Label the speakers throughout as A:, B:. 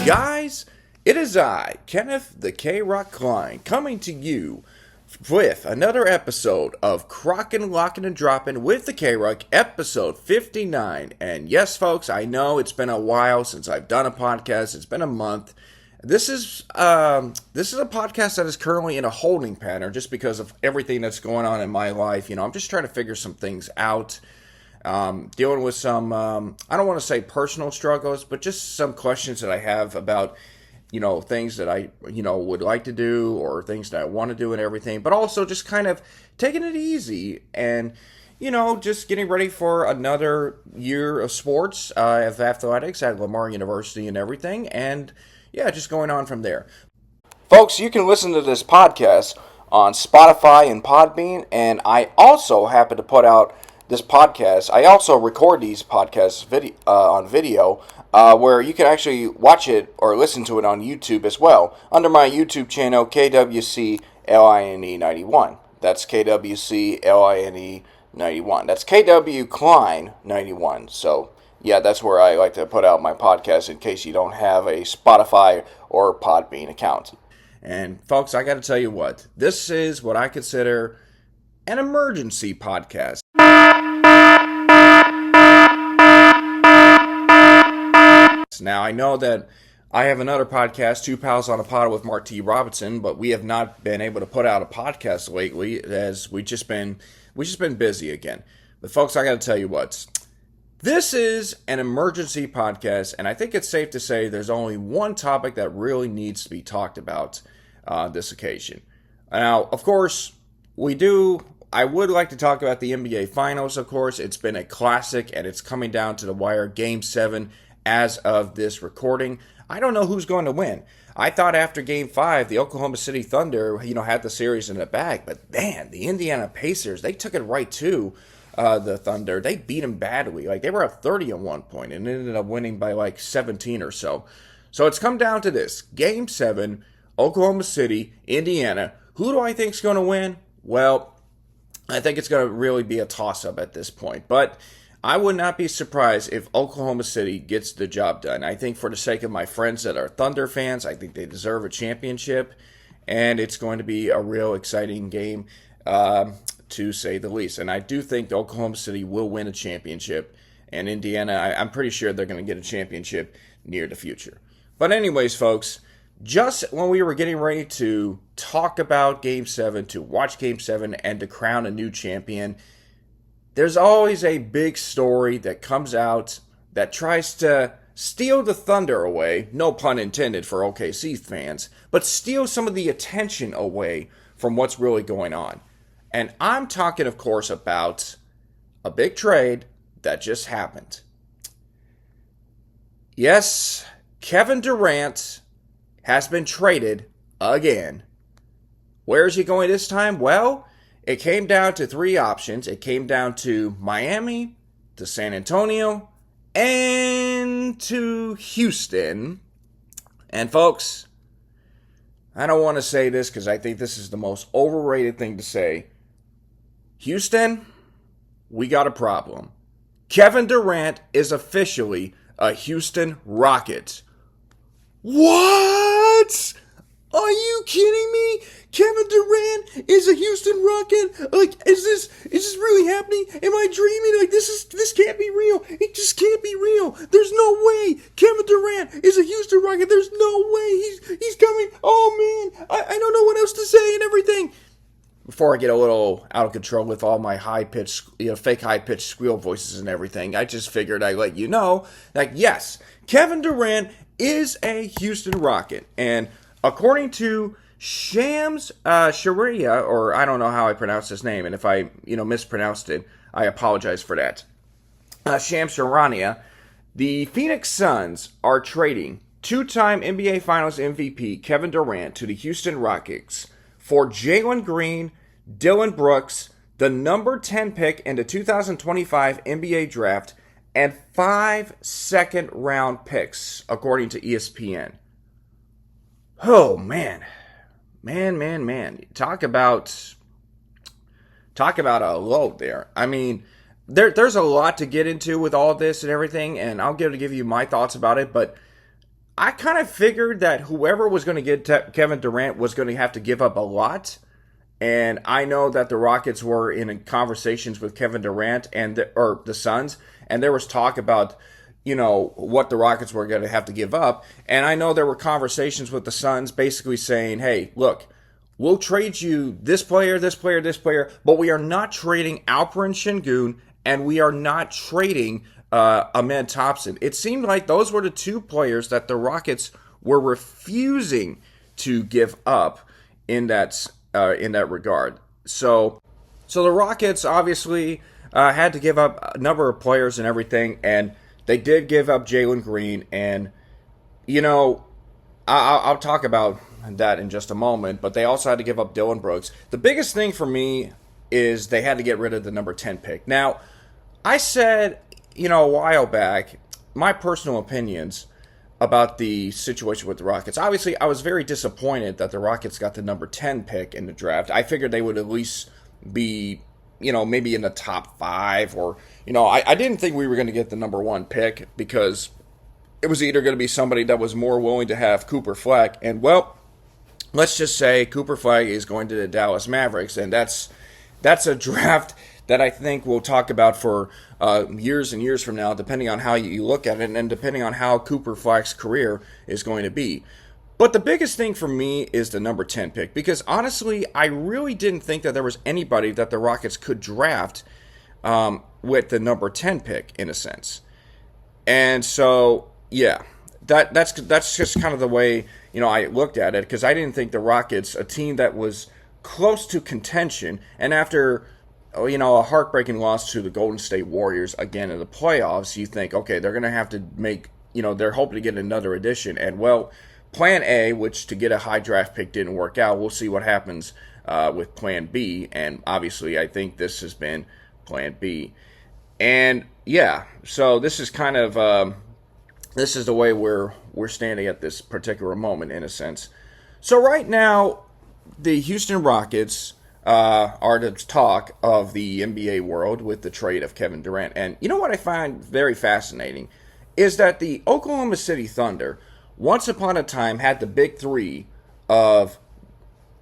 A: Guys, it is I, Kenneth the K-Rock Klein, coming to you with another episode of Krocking, Locking, and Dropping with the K-Rock, episode 59. And yes, folks, I know it's been a while since I've done a podcast. It's been a month. This is a podcast that is currently in a holding pattern just because of everything that's going on in my life. You know, I'm just trying to figure some things out. Dealing with some, I don't want to say personal struggles, but just some questions that I have about, you know, things that I, you know, would like to do or things that I want to do and everything, but also just kind of taking it easy and, you know, just getting ready for another year of sports, of athletics at Lamar University and everything. And yeah, just going on from there. Folks, you can listen to this podcast on Spotify and Podbean, and I also happen to put out this podcast. I also record these podcasts on video, where you can actually watch it or listen to it on YouTube as well, under my YouTube channel, KWCLINE 91. That's KWCLINE 91. That's KW Klein 91. So, yeah, that's where I like to put out my podcast in case you don't have a Spotify or Podbean account. And, folks, I got to tell you what, this is what I consider an emergency podcast. Now, I know that I have another podcast, Two Pals on a Pod with Mark T. Robinson, but we have not been able to put out a podcast lately as we just been busy again. But folks, I got to tell you what, this is an emergency podcast, and I think it's safe to say there's only one topic that really needs to be talked about this occasion. Now, of course, I would like to talk about the NBA Finals, of course. It's been a classic, and it's coming down to the wire, Game 7, as of this recording. I don't know who's going to win. I thought after Game 5, the Oklahoma City Thunder, you know, had the series in the bag. But, man, the Indiana Pacers, they took it right to the Thunder. They beat them badly. Like, they were up 30 at one point and ended up winning by, like, 17 or so. So it's come down to this. Game 7, Oklahoma City, Indiana. Who do I think is going to win? Well, I think it's going to really be a toss-up at this point. But I would not be surprised if Oklahoma City gets the job done. I think for the sake of my friends that are Thunder fans, I think they deserve a championship. And it's going to be a real exciting game, to say the least. And I do think Oklahoma City will win a championship. And Indiana, I'm pretty sure they're going to get a championship near the future. But anyways, folks, just when we were getting ready to talk about Game 7, to watch Game 7, and to crown a new champion, there's always a big story that comes out that tries to steal the thunder away, no pun intended for OKC fans, but steal some of the attention away from what's really going on. And I'm talking, of course, about a big trade that just happened. Yes, Kevin Durant has been traded again. Where is he going this time? Well, it came down to three options. It came down to Miami, to San Antonio, and to Houston. And folks, I don't want to say this because I think this is the most overrated thing to say. Houston, we got a problem. Kevin Durant is officially a Houston Rocket. What? Are you kidding me? Kevin Durant is a Houston Rocket? Like, is this really happening? Am I dreaming? Like, this can't be real. It just can't be real. There's no way Kevin Durant is a Houston Rocket. There's no way he's coming. Oh man, I don't know what else to say and everything. Before I get a little out of control with all my fake high-pitched squeal voices and everything, I just figured I'd let you know that yes, Kevin Durant is a Houston Rocket, and according to Shams Sharia, or I don't know how I pronounce his name, and if I mispronounced it, I apologize for that. Shams Charania, the Phoenix Suns are trading two-time NBA Finals MVP Kevin Durant to the Houston Rockets for Jalen Green, Dylan Brooks, the number 10 pick in the 2025 NBA Draft, and 5 second-round picks, according to ESPN. Oh, man. Man. Talk about a load there. I mean, there's a lot to get into with all this and everything, and I'll give you my thoughts about it, but I kind of figured that whoever was going to get Kevin Durant was going to have to give up a lot. And I know that the Rockets were in conversations with Kevin Durant or the Suns, and there was talk about, what the Rockets were going to have to give up. And I know there were conversations with the Suns basically saying, hey, look, we'll trade you this player, this player, this player, but we are not trading Alperen Şengün, and we are not trading Ahmed Thompson. It seemed like those were the two players that the Rockets were refusing to give up in that regard. So the Rockets obviously had to give up a number of players and everything, and they did give up Jalen Green, and I'll talk about that in just a moment. But they also had to give up Dylan Brooks. The biggest thing for me is they had to get rid of the number 10 pick. Now, I said a while back my personal opinions about the situation with the Rockets. Obviously, I was very disappointed that the Rockets got the number 10 pick in the draft. I figured they would at least be, maybe in the top 5 or, I didn't think we were going to get the number 1 pick because it was either going to be somebody that was more willing to have Cooper Fleck. And, well, let's just say Cooper Fleck is going to the Dallas Mavericks, and that's a draft that I think we'll talk about for years and years from now, depending on how you look at it and depending on how Cooper Fleck's career is going to be. But the biggest thing for me is the number 10 pick, because honestly, I really didn't think that there was anybody that the Rockets could draft with the number 10 pick, in a sense. And so, yeah, that's just kind of the way I looked at it, because I didn't think the Rockets, a team that was close to contention, and after a heartbreaking loss to the Golden State Warriors again in the playoffs, you think, okay, they're going to have to make, they're hoping to get another addition. And, well, Plan A, which to get a high draft pick didn't work out. We'll see what happens with Plan B. And obviously, I think this has been Plan B. And, yeah, so this is kind of, this is the way we're standing at this particular moment, in a sense. So right now, the Houston Rockets are the talk of the NBA world with the trade of Kevin Durant. And you know what I find very fascinating is that the Oklahoma City Thunder, once upon a time, had the big three of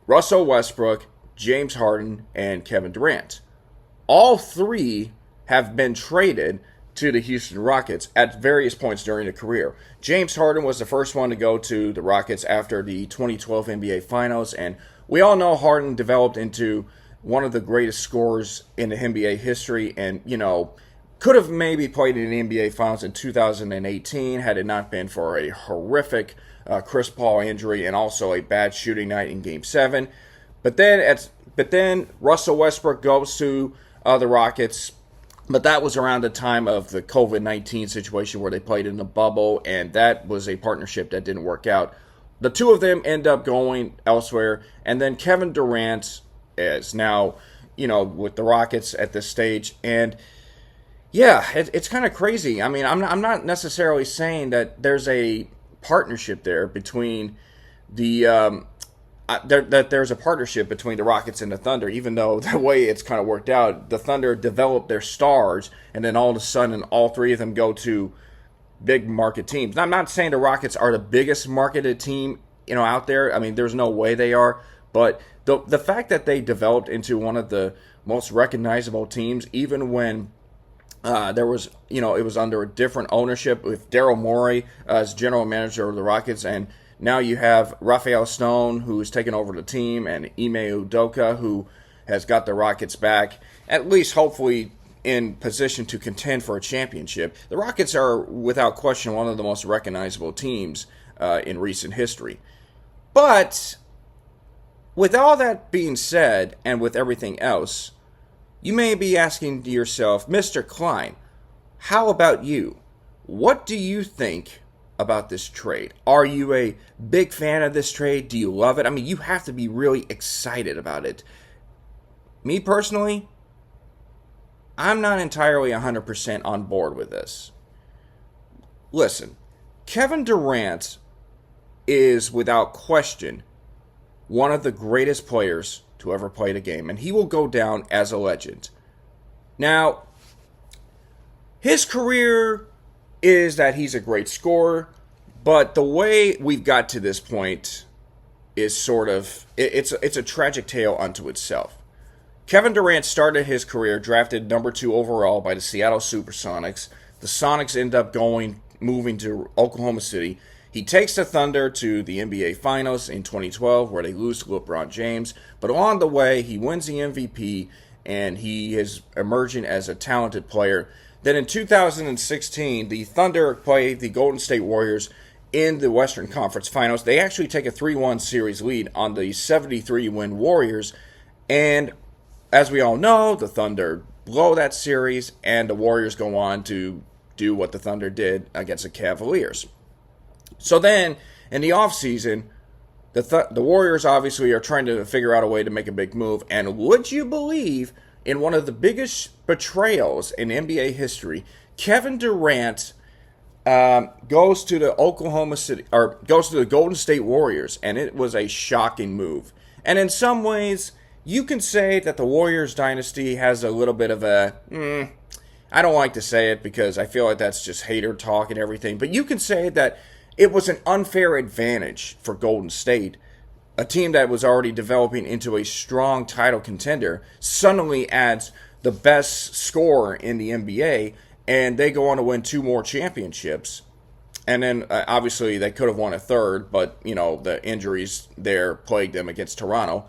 A: Russell Westbrook, James Harden, and Kevin Durant. All three have been traded to the Houston Rockets at various points during their career. James Harden was the first one to go to the Rockets after the 2012 NBA Finals, and we all know Harden developed into one of the greatest scorers in the NBA history and, could have maybe played in the NBA Finals in 2018 had it not been for a horrific Chris Paul injury and also a bad shooting night in Game 7. But then Russell Westbrook goes to the Rockets, but that was around the time of the COVID-19 situation where they played in the bubble, and that was a partnership that didn't work out. The two of them end up going elsewhere, and then Kevin Durant is now, with the Rockets at this stage, and yeah, it's kind of crazy. I mean, I'm not necessarily saying that there's a partnership there between the that there's a partnership between the Rockets and the Thunder, even though the way it's kind of worked out, the Thunder developed their stars, and then all of a sudden, all three of them go to big market teams. Now, I'm not saying the Rockets are the biggest marketed team, out there. I mean, there's no way they are. But the fact that they developed into one of the most recognizable teams, even when there was, it was under a different ownership with Daryl Morey as general manager of the Rockets, and now you have Rafael Stone, who has taken over the team, and Ime Udoka, who has got the Rockets back, at least hopefully in position to contend for a championship. The Rockets are, without question, one of the most recognizable teams in recent history. But with all that being said, and with everything else, you may be asking to yourself, Mr. Klein, how about you? What do you think about this trade? Are you a big fan of this trade? Do you love it? I mean, you have to be really excited about it. Me personally, I'm not entirely 100% on board with this. Listen, Kevin Durant is, without question, one of the greatest players to ever play the game, and he will go down as a legend. Now, his career is that he's a great scorer, But the way we've got to this point is sort of it's a tragic tale unto itself. Kevin Durant started his career drafted number 2 overall by the Seattle Supersonics. The Sonics end up moving to Oklahoma City. He takes the Thunder to the NBA Finals in 2012, where they lose to LeBron James. But along the way, he wins the MVP, and he is emerging as a talented player. Then in 2016, the Thunder play the Golden State Warriors in the Western Conference Finals. They actually take a 3-1 series lead on the 73-win Warriors. And as we all know, the Thunder blow that series, and the Warriors go on to do what the Thunder did against the Cavaliers. So then, in the offseason, the Warriors obviously are trying to figure out a way to make a big move. And would you believe, in one of the biggest betrayals in NBA history, Kevin Durant goes to the goes to the Golden State Warriors, and it was a shocking move. And in some ways, you can say that the Warriors dynasty has a little bit of a, I don't like to say it because I feel like that's just hater talk and everything, but you can say that it was an unfair advantage for Golden State. A team that was already developing into a strong title contender suddenly adds the best scorer in the NBA, and they go on to win 2 more championships. And then, obviously, they could have won a third, but, the injuries there plagued them against Toronto.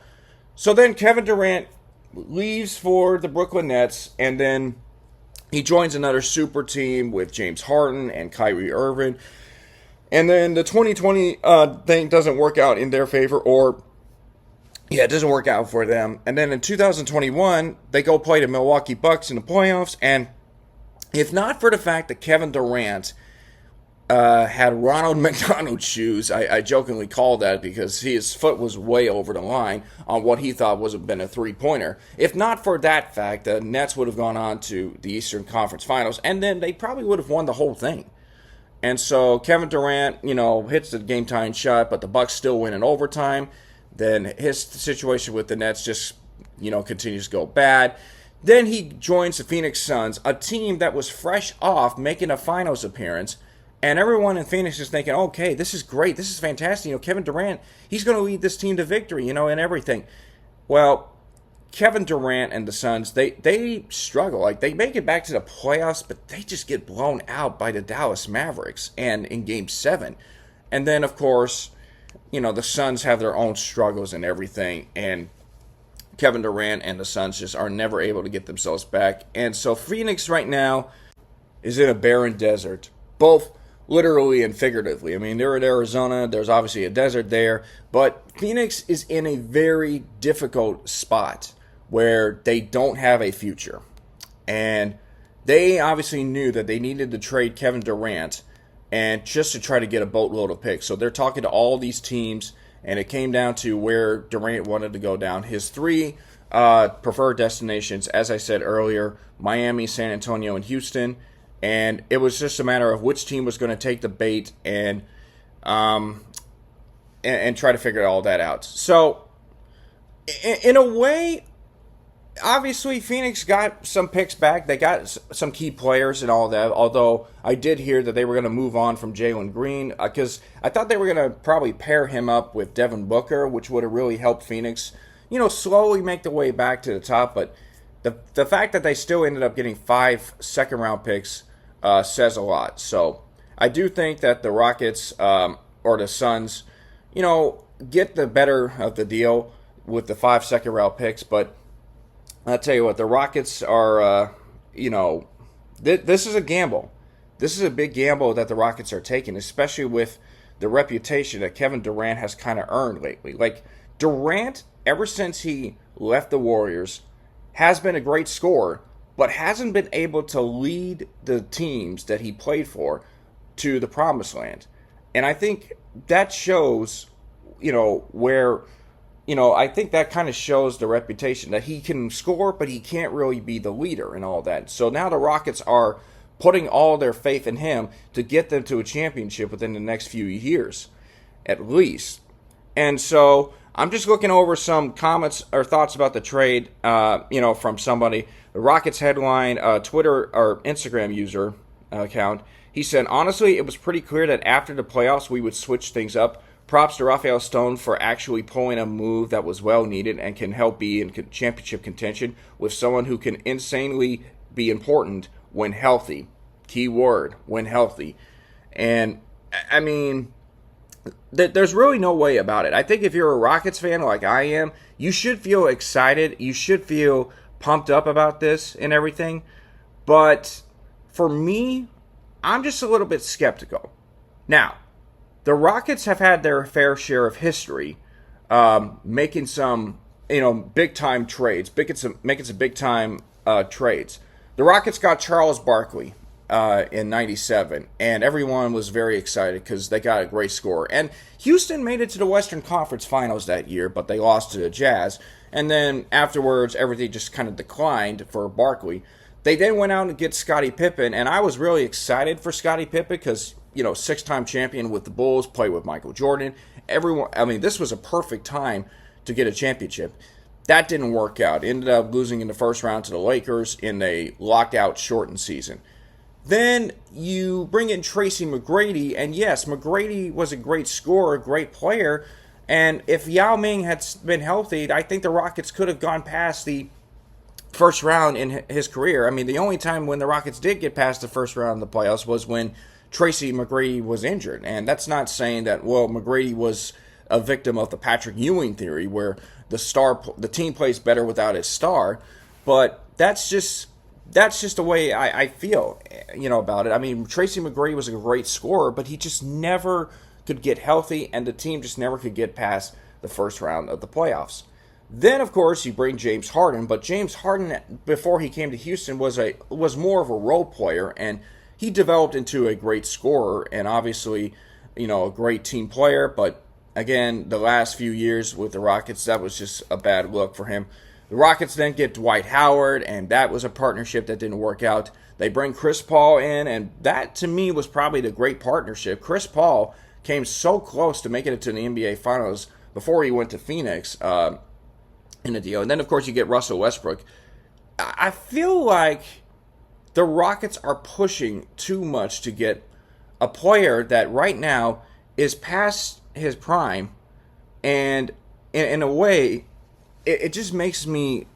A: So then Kevin Durant leaves for the Brooklyn Nets, and then he joins another super team with James Harden and Kyrie Irving. And then the 2020 thing doesn't work out in their favor, it doesn't work out for them. And then in 2021, they go play the Milwaukee Bucks in the playoffs. And if not for the fact that Kevin Durant had Ronald McDonald shoes, I jokingly call that because his foot was way over the line on what he thought would have been a three-pointer. If not for that fact, the Nets would have gone on to the Eastern Conference Finals, and then they probably would have won the whole thing. And so Kevin Durant, hits the game-tying shot, but the Bucks still win in overtime. Then his situation with the Nets just, continues to go bad. Then he joins the Phoenix Suns, a team that was fresh off making a finals appearance. And everyone in Phoenix is thinking, okay, this is great. This is fantastic. Kevin Durant, he's going to lead this team to victory, and everything. Well, Kevin Durant and the Suns, they struggle. Like, they make it back to the playoffs, but they just get blown out by the Dallas Mavericks and in Game 7. And then, of course, the Suns have their own struggles and everything, and Kevin Durant and the Suns just are never able to get themselves back. And so Phoenix right now is in a barren desert, both literally and figuratively. I mean, they're in Arizona. There's obviously a desert there. But Phoenix is in a very difficult spot where they don't have a future. And they obviously knew that they needed to trade Kevin Durant and just to try to get a boatload of picks. So they're talking to all these teams, and it came down to where Durant wanted to go down. His 3 preferred destinations, as I said earlier, Miami, San Antonio, and Houston. And it was just a matter of which team was going to take the bait and try to figure all that out. So, in a way, obviously Phoenix got some picks back. They got some key players and all that. Although I did hear that they were going to move on from Jalen Green because I thought they were going to probably pair him up with Devin Booker, which would have really helped Phoenix, slowly make the way back to the top. But the fact that they still ended up getting 5 second-round picks says a lot. So I do think that the Rockets or the Suns, get the better of the deal with the 5 second-round picks. But I'll tell you what, the Rockets are, this is a gamble. This is a big gamble that the Rockets are taking, especially with the reputation that Kevin Durant has kind of earned lately. Like, Durant, ever since he left the Warriors, has been a great scorer, but hasn't been able to lead the teams that he played for to the promised land. And I think that shows, I think that kind of shows the reputation that he can score, but he can't really be the leader and all that. So now the Rockets are putting all their faith in him to get them to a championship within the next few years, at least. And so I'm just looking over some comments or thoughts about the trade, from somebody. The Rockets headline, Twitter or Instagram user account, He said, honestly, it was pretty clear that after the playoffs we would switch things up. Props to Rafael Stone for actually pulling a move that was well needed and can help be in championship contention with someone who can insanely be important when healthy. Key word, when healthy. And, I mean, there's really no way about it. I think if you're a Rockets fan like I am, you should feel excited. You should feel pumped up about this and everything. But for me, I'm just a little bit skeptical. Now, the Rockets have had their fair share of history, making some, big time trades, making some big time trades. The Rockets got Charles Barkley in '97, and everyone was very excited because they got a great scorer. And Houston made it to the Western Conference Finals that year, but they lost to the Jazz. And then afterwards, everything just kind of declined for Barkley. They then went out and get Scottie Pippen, and I was really excited for Scottie Pippen because, six-time champion with the Bulls, played with Michael Jordan. This was a perfect time to get a championship. That didn't work out. Ended up losing in the first round to the Lakers in a lockout shortened season. Then you bring in Tracy McGrady, and yes, McGrady was a great scorer, a great player, and if Yao Ming had been healthy, I think the Rockets could have gone past the first round in his career. The only time when the Rockets did get past the first round of the playoffs was when Tracy McGrady was injured. And that's not saying that, McGrady was a victim of the Patrick Ewing theory where the team plays better without its star. But that's just the way I feel, about it. Tracy McGrady was a great scorer, but he just never could get healthy, and the team just never could get past the first round of the playoffs. Then, of course, you bring James Harden, but James Harden, before he came to Houston, was more of a role player, and he developed into a great scorer and obviously, a great team player. But again, the last few years with the Rockets, that was just a bad look for him. The Rockets then get Dwight Howard, and that was a partnership that didn't work out. They bring Chris Paul in, and that, to me, was probably the great partnership. Chris Paul came so close to making it to the NBA Finals before he went to Phoenix in the deal. And then, of course, you get Russell Westbrook. I feel like the Rockets are pushing too much to get a player that right now is past his prime, and in a way, it just makes me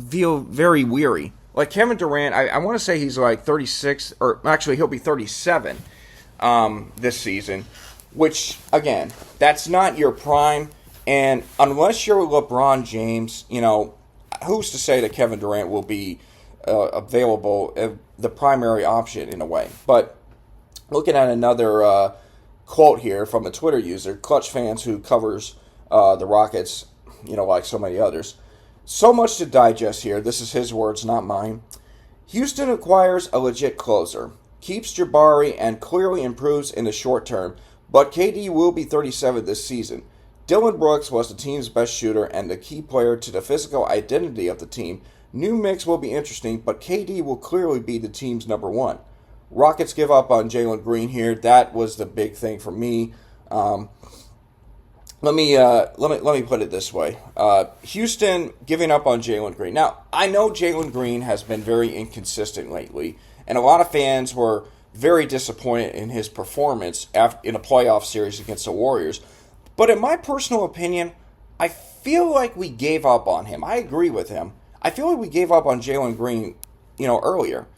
A: feel very weary. Like Kevin Durant, I want to say he's like 36, or actually he'll be 37 this season, which, again, that's not your prime. And unless you're LeBron James, who's to say that Kevin Durant will be available, the primary option in a way. But looking at another quote here from a Twitter user, Clutch Fans, who covers the Rockets, like so many others. So much to digest here. This is his words, not mine. Houston acquires a legit closer, keeps Jabari, and clearly improves in the short term, but KD will be 37 this season. Dylan Brooks was the team's best shooter and the key player to the physical identity of the team. New mix will be interesting, but KD will clearly be the team's number one. Rockets give up on Jalen Green here. That was the big thing for me. Let me put it this way. Houston giving up on Jalen Green. Now, I know Jalen Green has been very inconsistent lately, and a lot of fans were very disappointed in his performance in a playoff series against the Warriors. But in my personal opinion, I feel like we gave up on him. I agree with him. I feel like we gave up on Jalen Green, earlier.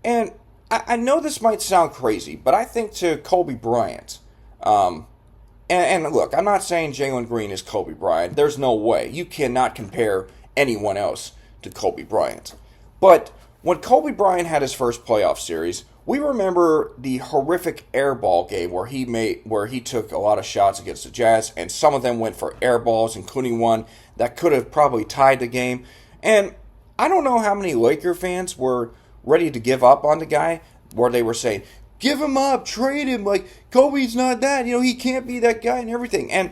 A: And I know this might sound crazy, but I think to Kobe Bryant. And look, I'm not saying Jalen Green is Kobe Bryant. There's no way. You cannot compare anyone else to Kobe Bryant. But when Kobe Bryant had his first playoff series, we remember the horrific airball game where he took a lot of shots against the Jazz, and some of them went for airballs, including one that could have probably tied the game. And I don't know how many Laker fans were ready to give up on the guy, where they were saying, give him up, trade him, like, Kobe's not that, he can't be that guy and everything. And,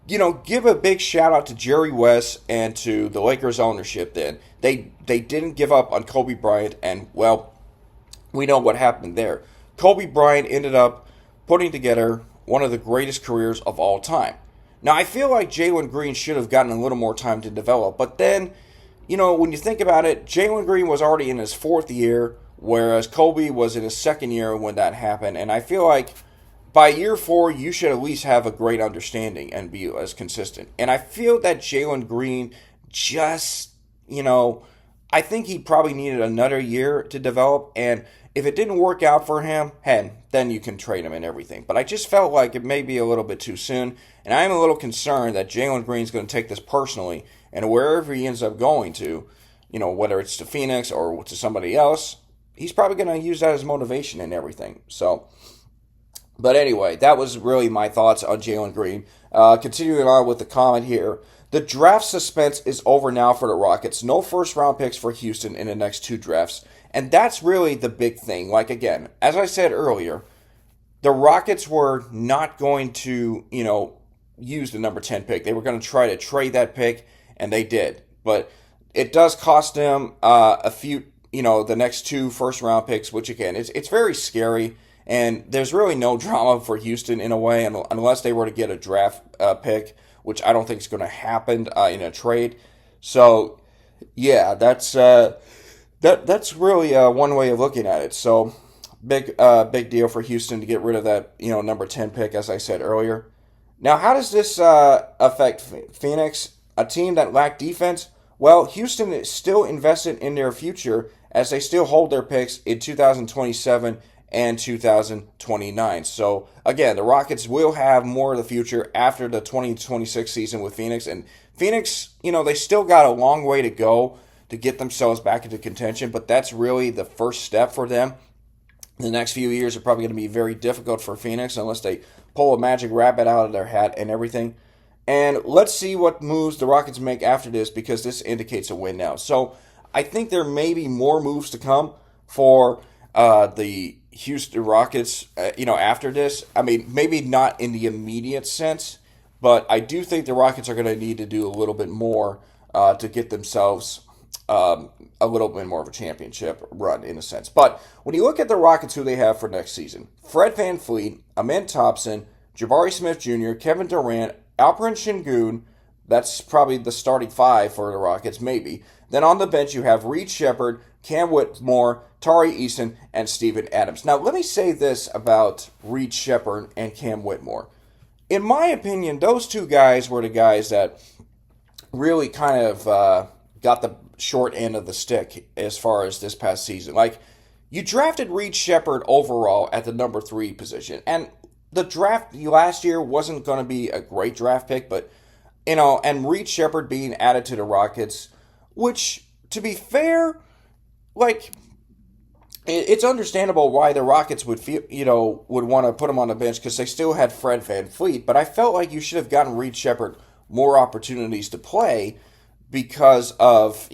A: give a big shout out to Jerry West and to the Lakers ownership then. They didn't give up on Kobe Bryant, and, well, we know what happened there. Kobe Bryant ended up putting together one of the greatest careers of all time. Now, I feel like Jalen Green should have gotten a little more time to develop, but then, when you think about it, Jalen Green was already in his fourth year. whereas Kobe was in his second year when that happened. And I feel like by year 4, you should at least have a great understanding and be as consistent. And I feel that Jalen Green just, I think he probably needed another year to develop. And if it didn't work out for him, hey, then you can trade him and everything. But I just felt like it may be a little bit too soon. And I am a little concerned that Jalen Green's going to take this personally. And wherever he ends up going to, whether it's to Phoenix or to somebody else, he's probably going to use that as motivation and everything. So, but anyway, that was really my thoughts on Jalen Green. Continuing on with the comment here. The draft suspense is over now for the Rockets. No first-round picks for Houston in the next 2 drafts. And that's really the big thing. Like, again, as I said earlier, the Rockets were not going to, use the number 10 pick. They were going to try to trade that pick, and they did. But it does cost them a few, the next 2 first-round picks, which, again, it's very scary. And there's really no drama for Houston in a way, unless they were to get a draft pick, which I don't think is going to happen in a trade. So, yeah, that's really one way of looking at it. So, big deal for Houston to get rid of that number 10 pick, as I said earlier. Now, how does this affect Phoenix, a team that lacked defense? Well, Houston is still invested in their future as they still hold their picks in 2027 and 2029. So, again, the Rockets will have more of the future after the 2026 season with Phoenix. And Phoenix, they still got a long way to go to get themselves back into contention, but that's really the first step for them. The next few years are probably going to be very difficult for Phoenix unless they pull a magic rabbit out of their hat and everything. And let's see what moves the Rockets make after this, because this indicates a win now. So, I think there may be more moves to come for the Houston Rockets, after this. I mean, maybe not in the immediate sense, but I do think the Rockets are going to need to do a little bit more to get themselves a little bit more of a championship run, in a sense. But when you look at the Rockets, who they have for next season: Fred VanVleet, Amen Thompson, Jabari Smith Jr., Kevin Durant, Alperen Şengün. That's probably the starting 5 for the Rockets, maybe. Then on the bench, you have Reed Sheppard, Cam Whitmore, Tari Eason, and Steven Adams. Now, let me say this about Reed Sheppard and Cam Whitmore. In my opinion, those 2 guys were the guys that really kind of got the short end of the stick as far as this past season. Like, you drafted Reed Sheppard overall at the number 3 position. And the draft last year wasn't going to be a great draft pick, but, and Reed Sheppard being added to the Rockets, which, to be fair, like, it's understandable why the Rockets would feel, would want to put him on the bench, because they still had Fred VanVleet. But I felt like you should have gotten Reed Sheppard more opportunities to play because of,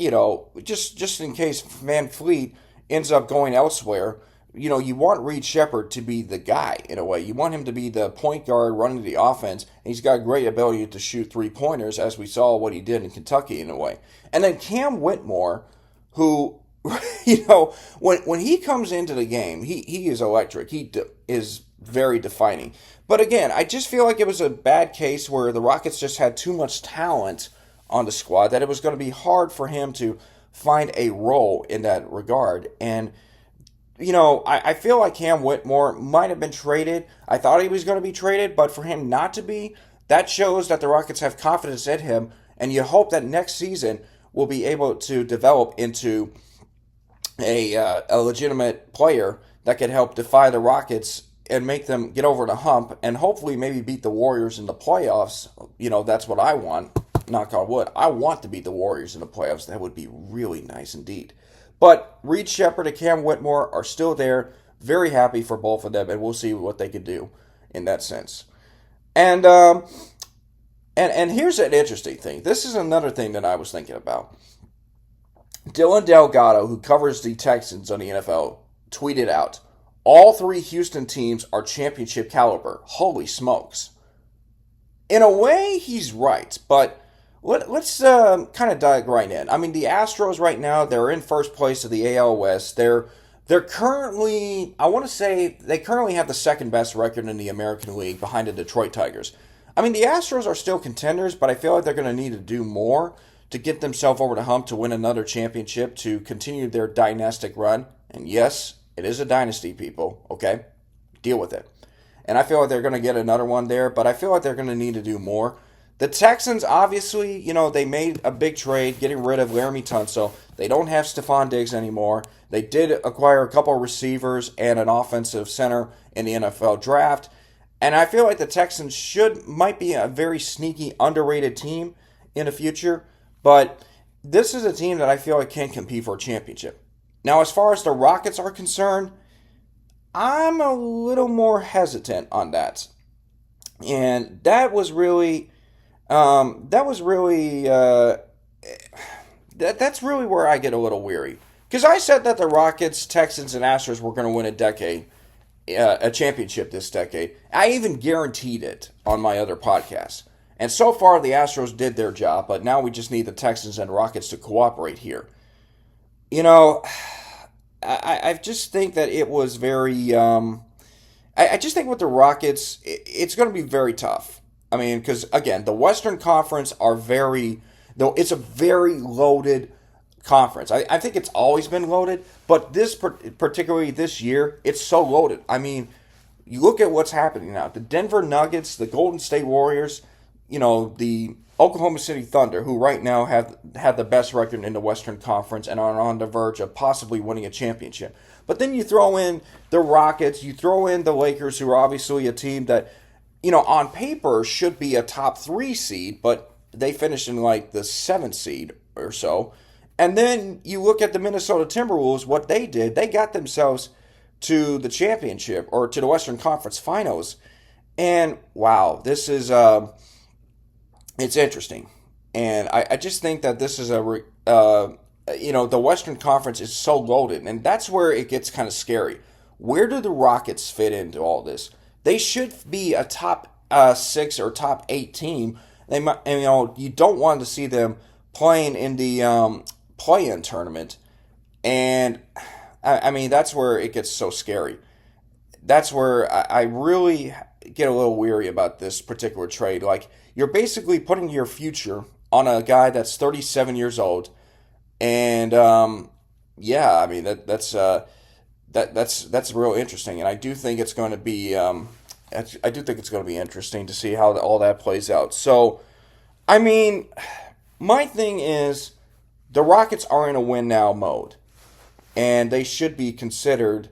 A: just in case VanVleet ends up going elsewhere. You want Reed Sheppard to be the guy, in a way. You want him to be the point guard running the offense. And he's got a great ability to shoot 3-pointers, as we saw what he did in Kentucky, in a way. And then Cam Whitmore, who, when he comes into the game, he is electric. He is very defining. But again, I just feel like it was a bad case where the Rockets just had too much talent on the squad that it was going to be hard for him to find a role in that regard. And I feel like Cam Whitmore might have been traded. I thought he was going to be traded, but for him not to be, that shows that the Rockets have confidence in him, and you hope that next season will be able to develop into a legitimate player that could help defy the Rockets and make them get over the hump and hopefully maybe beat the Warriors in the playoffs. That's what I want. Knock on wood. I want to beat the Warriors in the playoffs. That would be really nice indeed. But Reed Sheppard and Cam Whitmore are still there. Very happy for both of them, and we'll see what they can do in that sense. And here's an interesting thing. This is another thing that I was thinking about. Dylan Delgado, who covers the Texans on the NFL, tweeted out, "All 3 Houston teams are championship caliber. Holy smokes." In a way, he's right, but let's kind of dive right in. I mean, the Astros right now, they're in first place of the AL West. They're currently, I want to say, they currently have the second best record in the American League behind the Detroit Tigers. I mean, the Astros are still contenders, but I feel like they're going to need to do more to get themselves over the hump to win another championship, to continue their dynastic run. And yes, it is a dynasty, people, okay? Deal with it. And I feel like they're going to get another one there, but I feel like they're going to need to do more. The Texans, obviously, they made a big trade getting rid of Laramie Tunsil. They don't have Stephon Diggs anymore. They did acquire a couple of receivers and an offensive center in the NFL draft. And I feel like the Texans might be a very sneaky, underrated team in the future. But this is a team that I feel like can compete for a championship. Now, as far as the Rockets are concerned, I'm a little more hesitant on that. And that's really where I get a little weary. Because I said that the Rockets, Texans, and Astros were going to win a championship this decade. I even guaranteed it on my other podcast. And so far, the Astros did their job, but now we just need the Texans and Rockets to cooperate here. I just think that it was very... I just think with the Rockets, it's going to be very tough. I mean, because, again, the Western Conference it's a very loaded conference. I think it's always been loaded, but particularly this year, it's so loaded. I mean, you look at what's happening now. The Denver Nuggets, the Golden State Warriors, the Oklahoma City Thunder, who right now have had the best record in the Western Conference and are on the verge of possibly winning a championship. But then you throw in the Rockets, you throw in the Lakers, who are obviously a team that, on paper should be a top 3 seed, but they finished in like the 7th seed or so. And then you look at the Minnesota Timberwolves, what they did, they got themselves to the championship or to the Western Conference Finals. And wow, this is it's interesting. And I just think that this is the Western Conference is so loaded, and that's where it gets kind of scary. Where do the Rockets fit into all this? They should be a top 6 or top 8 team. You don't want to see them playing in the play-in tournament, and I mean that's where it gets so scary. That's where I really get a little weary about this particular trade. Like, you're basically putting your future on a guy that's 37 years old, and I mean that's real interesting, and I do think it's going to be interesting to see how all that plays out. So, I mean, my thing is the Rockets are in a win now mode, and they should be considered,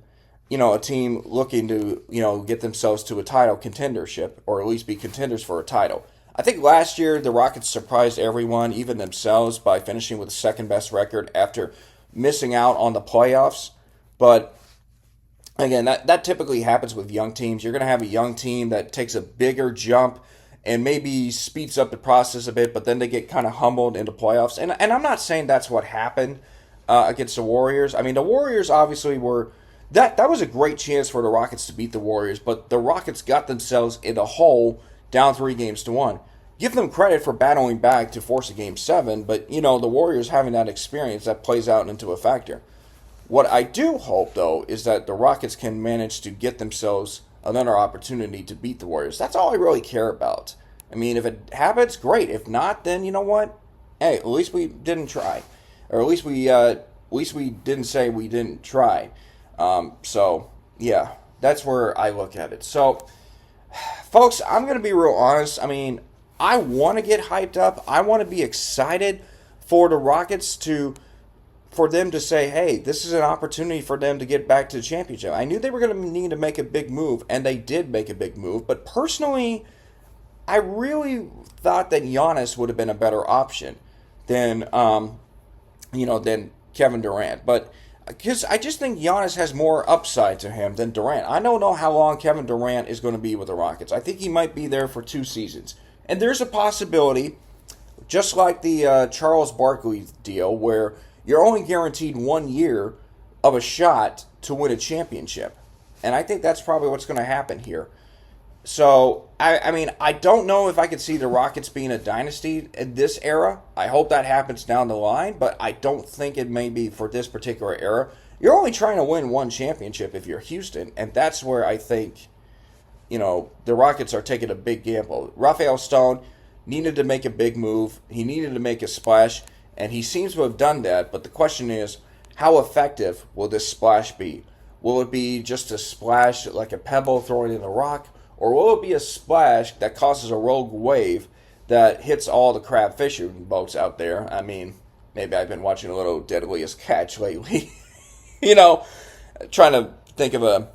A: a team looking to, get themselves to a title contendership, or at least be contenders for a title. I think last year the Rockets surprised everyone, even themselves, by finishing with the second best record after missing out on the playoffs. But again, that typically happens with young teams. You're going to have a young team that takes a bigger jump and maybe speeds up the process a bit, but then they get kind of humbled into playoffs. And I'm not saying that's what happened against the Warriors. I mean, the Warriors obviously were... That was a great chance for the Rockets to beat the Warriors, but the Rockets got themselves in a hole down 3-1. Give them credit for battling back to force a Game 7, but, the Warriors having that experience, that plays out into a factor. What I do hope, though, is that the Rockets can manage to get themselves another opportunity to beat the Warriors. That's all I really care about. I mean, if it happens, great. If not, then you know what? Hey, at least we didn't try. Or at least we didn't say we didn't try. So, yeah, that's where I look at it. So, folks, I'm going to be real honest. I mean, I want to get hyped up. I want to be excited for the Rockets for them to say, hey, this is an opportunity for them to get back to the championship. I knew they were going to need to make a big move, and they did make a big move. But personally, I really thought that Giannis would have been a better option than Kevin Durant. But because I just think Giannis has more upside to him than Durant. I don't know how long Kevin Durant is going to be with the Rockets. I think he might be there for 2 seasons. And there's a possibility, just like the Charles Barkley deal, where you're only guaranteed 1 year of a shot to win a championship. And I think that's probably what's going to happen here. So, I mean, I don't know if I could see the Rockets being a dynasty in this era. I hope that happens down the line, but I don't think it may be for this particular era. You're only trying to win 1 championship if you're Houston, and that's where I think, the Rockets are taking a big gamble. Rafael Stone, needed to make a big move. He needed to make a splash, and he seems to have done that. But the question is, how effective will this splash be? Will it be just a splash like a pebble throwing in a rock, or will it be a splash that causes a rogue wave that hits all the crab fishing boats out there? I mean, maybe I've been watching a little Deadliest Catch lately. you know, Trying to think of a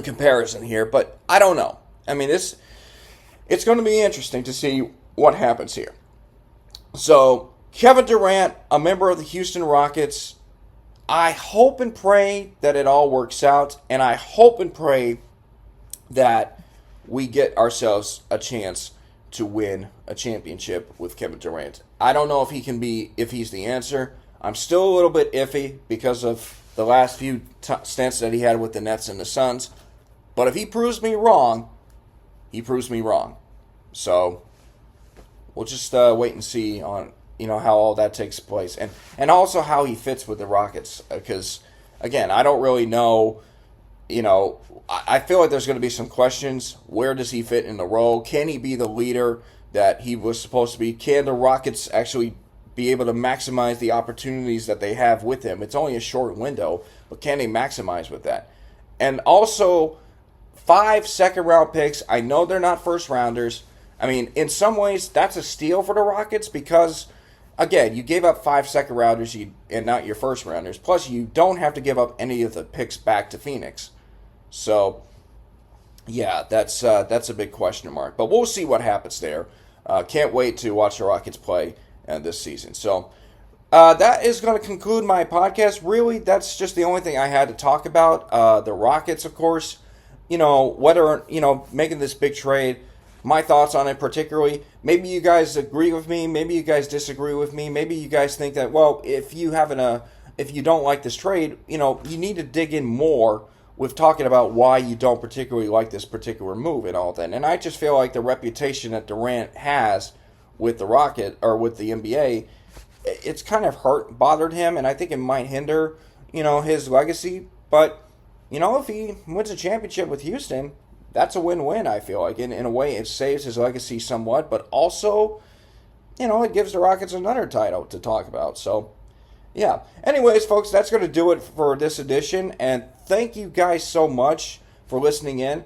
A: comparison here, but I don't know. I mean, it's going to be interesting to see what happens here. So, Kevin Durant, a member of the Houston Rockets, I hope and pray that it all works out, and I hope and pray that we get ourselves a chance to win a championship with Kevin Durant. I don't know if he's the answer. I'm still a little bit iffy because of the last few stints that he had with the Nets and the Suns. But if he proves me wrong, he proves me wrong. So we'll just wait and see on how all that takes place, and also how he fits with the Rockets. Because again, I don't really know. I feel like there's going to be some questions. Where does he fit in the role? Can he be the leader that he was supposed to be? Can the Rockets actually be able to maximize the opportunities that they have with him? It's only a short window, but can they maximize with that? And also, 5 second-round picks. I know they're not first-rounders. I mean, in some ways, that's a steal for the Rockets because, again, you gave up 5 second-rounders and not your first-rounders. Plus, you don't have to give up any of the picks back to Phoenix. So, yeah, that's a big question mark. But we'll see what happens there. Can't wait to watch the Rockets play this season. So, that is going to conclude my podcast. Really, that's just the only thing I had to talk about. The Rockets, of course, whether, making this big trade, my thoughts on it particularly. Maybe you guys agree with me. Maybe you guys disagree with me. Maybe you guys think that, well, if you don't like this trade, you need to dig in more with talking about why you don't particularly like this particular move and all that. And I just feel like the reputation that Durant has with the Rocket or with the NBA, it's kind of bothered him, and I think it might hinder, his legacy. But, if he wins a championship with Houston, that's a win-win, I feel like. In a way, it saves his legacy somewhat, but also, it gives the Rockets another title to talk about. So, yeah. Anyways, folks, that's going to do it for this edition, and thank you guys so much for listening in.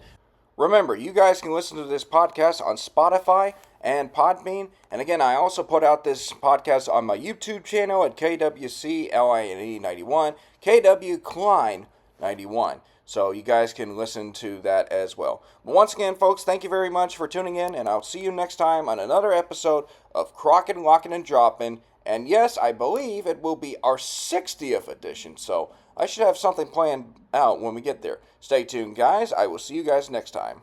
A: Remember, you guys can listen to this podcast on Spotify and Podbean. And again, I also put out this podcast on my YouTube channel at KWCLINE91, KW Klein 91. So you guys can listen to that as well. But once again, folks, thank you very much for tuning in, and I'll see you next time on another episode of Krocking, Locking, and Dropping. And yes, I believe it will be our 60th edition, so I should have something planned out when we get there. Stay tuned, guys. I will see you guys next time.